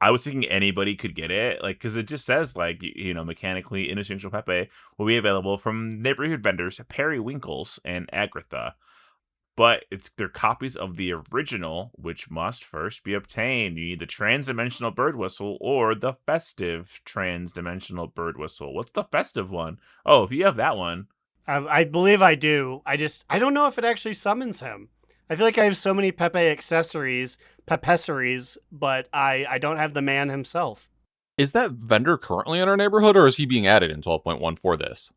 I was thinking anybody could get it, like, because it just says, like, mechanically interchangeable Pepe will be available from neighborhood vendors Periwinkles and Agritha. but they're copies of the original, which must first be obtained. You need the trans-dimensional bird whistle or the festive trans-dimensional bird whistle. What's the festive one? Oh, if you have that one. I believe I do. I don't know if it actually summons him. I feel like I have so many pepesseries, but I don't have the man himself. Is that vendor currently in our neighborhood, or is he being added in 12.1 for this?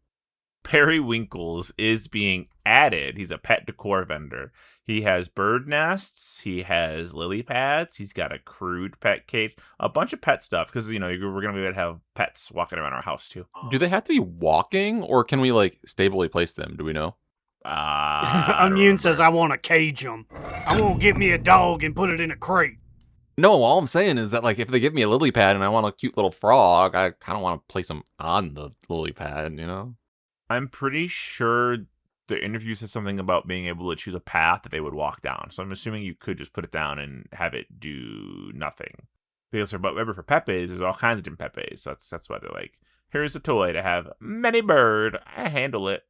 Periwinkles is being added. He's a pet decor vendor. He has bird nests. He has lily pads. He's got a crude pet cage. A bunch of pet stuff because, we're going to be able to have pets walking around our house too. Do they have to be walking, or can we, stably place them? Do we know? Immune says I want to cage him. I want to get me a dog and put it in a crate. No, all I'm saying is that, if they give me a lily pad and I want a cute little frog, I kind of want to place him on the lily pad, I'm pretty sure the interview says something about being able to choose a path that they would walk down. So I'm assuming you could just put it down and have it do nothing. Because remember, for Pepes, there's all kinds of different Pepes. So that's why they're like, here's a toy to have many bird. I handle it.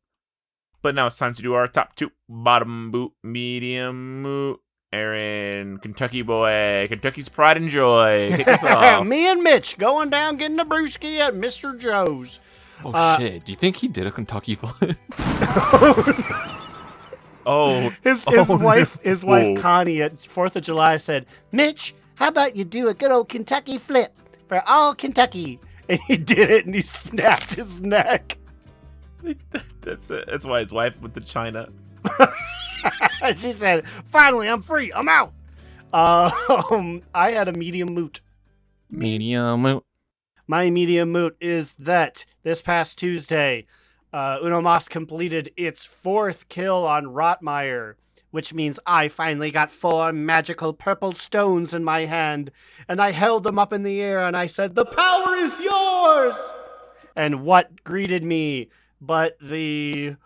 But now it's time to do our top two. Bottom boot, medium boot. Aaron, Kentucky boy, Kentucky's pride and joy. Kick us off. Me and Mitch going down getting a brewski at Mr. Joe's. Oh, shit. Do you think he did a Kentucky flip? His wife Connie at 4th of July said, Mitch, how about you do a good old Kentucky flip for all Kentucky? And he did it and he snapped his neck. That's it. That's why his wife went to China. She said, finally, I'm free. I'm out. I had a medium moot. Medium moot. My medium moot is that this past Tuesday, Uno Mas completed its 4th kill on Rotmeyer, which means I finally got 4 magical purple stones in my hand, and I held them up in the air and I said, the power is yours! And what greeted me but the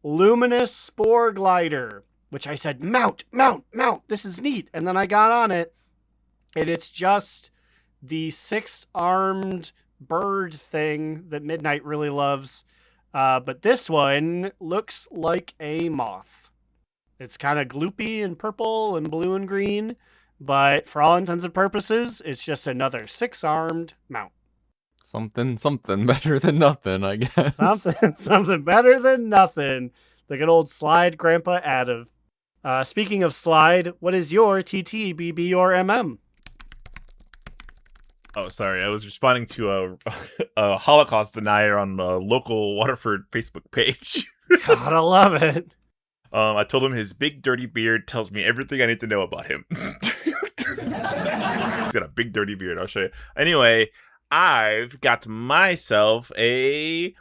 luminous spore glider, which I said, mount, this is neat. And then I got on it, and it's just the 6-armed bird thing that Midnight really loves. But this one looks like a moth. It's kind of gloopy and purple and blue and green, but for all intents and purposes, it's just another 6-armed mount. Something better than nothing, I guess. Something better than nothing. The good old Slide Grandpa Addiv. Speaking of Slide, what is your TT, BB, or MM? Oh, sorry. I was responding to a Holocaust denier on the local Waterford Facebook page. Gotta love it. I told him his big dirty beard tells me everything I need to know about him. He's got a big dirty beard. I'll show you. Anyway, I've got myself a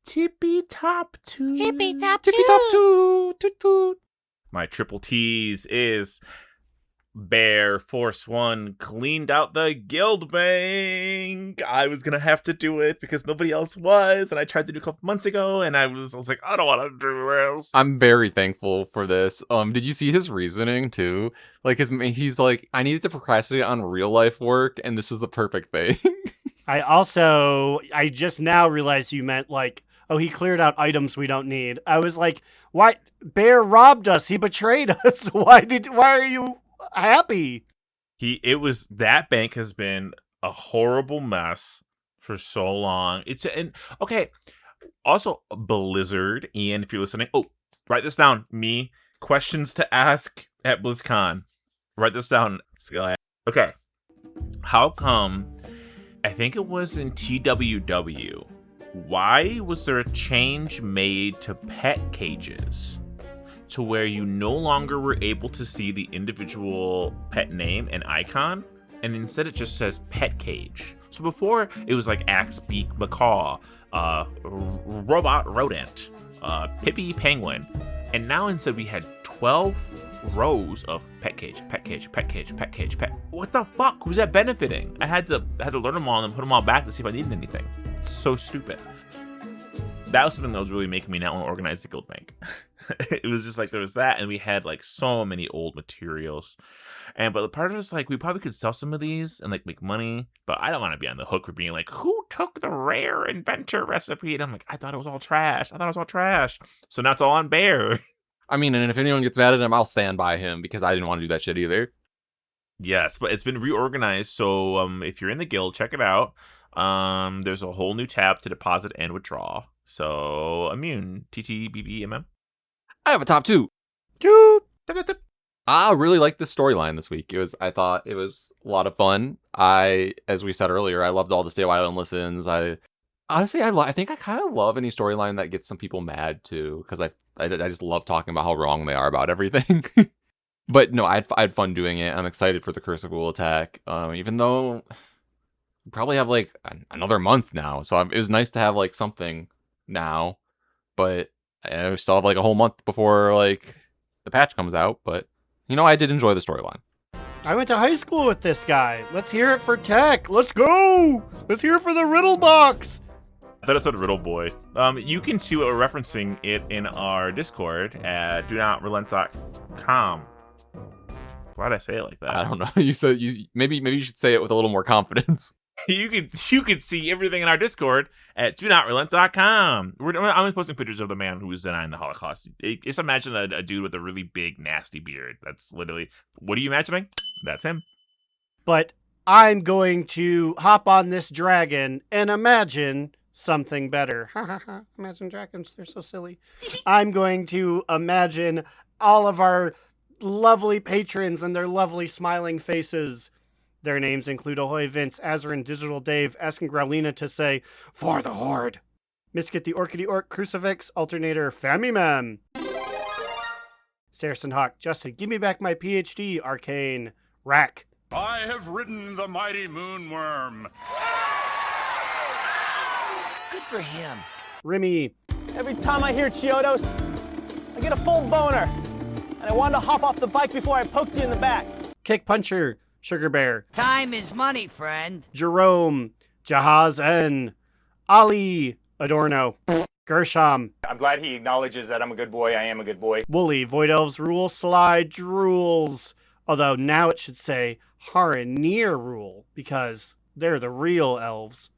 tippy top two. Tippy top Tippy top two. Toot toot. My triple T's is Bear Force 1 cleaned out the guild bank. I was gonna have to do it because nobody else was, and I tried to do a couple months ago, and I was like, I don't want to do this. I'm very thankful for this. Did you see his reasoning too? He's like, I needed to procrastinate on real life work, and this is the perfect thing. I just now realized you meant he cleared out items we don't need. I was like, why? Bear robbed us. He betrayed us. Why are you happy? That bank has been a horrible mess for so long. Okay. Also, Blizzard, Ian, if you're listening, write this down. Me, questions to ask at BlizzCon. Write this down. Okay. How come, I think it was in TWW, why was there a change made to pet cages to where you no longer were able to see the individual pet name and icon, and instead it just says pet cage? So before it was like Axe Beak Macaw, Robot Rodent, Pippi Penguin, and now instead we had 12 rows of pet cage. What the fuck? Who's that benefiting? I had to learn them all and then put them all back to see if I needed anything. It's so stupid. That was something that was really making me not want to organize the guild bank. It was just there was that, and we had so many old materials. But the part of us we probably could sell some of these and make money, but I don't want to be on the hook for being who took the rare inventor recipe? And I'm I thought it was all trash. So now it's all on Bear. I mean, and if anyone gets mad at him, I'll stand by him because I didn't want to do that shit either. Yes, but it's been reorganized, so if you're in the guild, check it out. There's a whole new tab to deposit and withdraw. So, Immune, TTBBMM. I have a top 2. Dude. I really liked this storyline this week. I thought it was a lot of fun. As we said earlier, I loved all the Stay a While and Listens. I think I kind of love any storyline that gets some people mad too, because I just love talking about how wrong they are about everything. But no, I had fun doing it. I'm excited for the Curse of Ghoul attack, even though we probably have like another month now. So it was nice to have like something now, but we still have like a whole month before like the patch comes out. But I did enjoy the storyline. I went to high school with this guy. Let's hear it for tech. Let's go. Let's hear it for the riddle box. I thought it said Riddle Boy. You can see what we're referencing it in our Discord at donotrelent.com. Why'd I say it like that? I don't know. Maybe you should say it with a little more confidence. You could see everything in our Discord at donotrelent.com. I'm posting pictures of the man who was denying the Holocaust. Just imagine a dude with a really big, nasty beard. That's literally, what are you imagining? That's him. But I'm going to hop on this dragon and imagine something better. Imagine dragons, they're so silly. I'm going to imagine all of our lovely patrons and their lovely smiling faces. Their names include Ahoy Vince, Azarin, Digital Dave, asking Growlina to say, "For the Horde." Misket the Orchidee Orc, Crucifix, Alternator, Famimem. Saracen Hawk, Justin, give me back my PhD, Arcane, Rack. I have ridden the mighty moonworm. Good for him. Remy. Every time I hear Chiodos, I get a full boner. And I wanted to hop off the bike before I poked you in the back. Kick Puncher, Sugar Bear. Time is money, friend. Jerome, Jahaz N. Ali, Adorno. Gershom. I'm glad he acknowledges that I'm a good boy. I am a good boy. Wooly, Void Elves Rule, Slide Drools. Although now it should say Haranir Rule, because they're the real elves.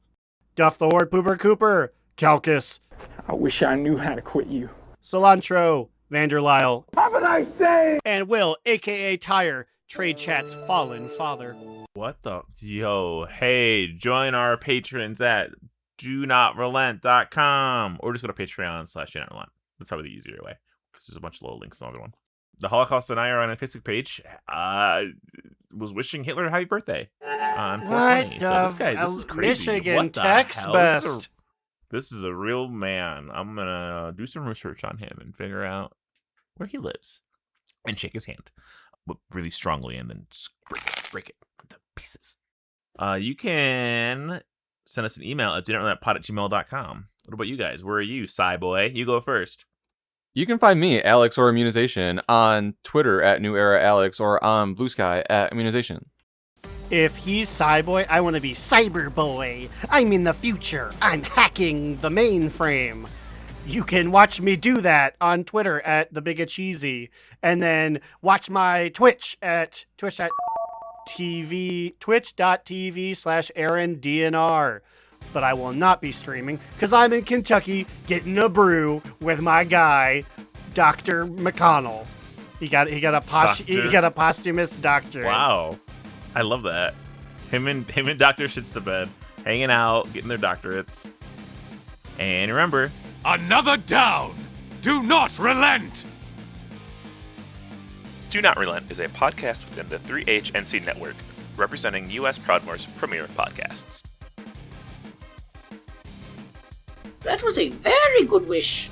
Duff the Horde, Pooper Cooper, Calcus. I wish I knew how to quit you. Cilantro, Vanderlyle. Have a nice day! And Will, a.k.a. Tire, Trade Chat's fallen father. What the? Yo, hey, join our patrons at donotrelent.com or just go to patreon.com/donotrelent. That's probably the easier way. There's a bunch of little links in the other one. The Holocaust Denier on a Facebook page was wishing Hitler a happy birthday on 420. So this is crazy. Michigan what the text hell? best. This is a real man. I'm going to do some research on him and figure out where he lives and shake his hand really strongly and then break it into pieces. You can send us an email at donotrelentpod@gmail.com. What about you guys? Where are you, Psy Boy? You go first. You can find me, Alex or Immunization, on Twitter at New Era Alex or on Blue Sky at Immunization. If he's Cyboy, I want to be Cyberboy. I'm in the future. I'm hacking the mainframe. You can watch me do that on Twitter at TheBigACheesy. And then watch my Twitch at twitch.tv/AaronDNR. But I will not be streaming because I'm in Kentucky getting a brew with my guy, Dr. McConnell. He got a posthumous doctorate. Wow. I love that. Him and Dr. Shits to Bed, hanging out, getting their doctorates. And remember, Another down! Do not relent! Do Not Relent is a podcast within the 3HNC network, representing U.S. Proudmoore's premier podcasts. That was a very good wish.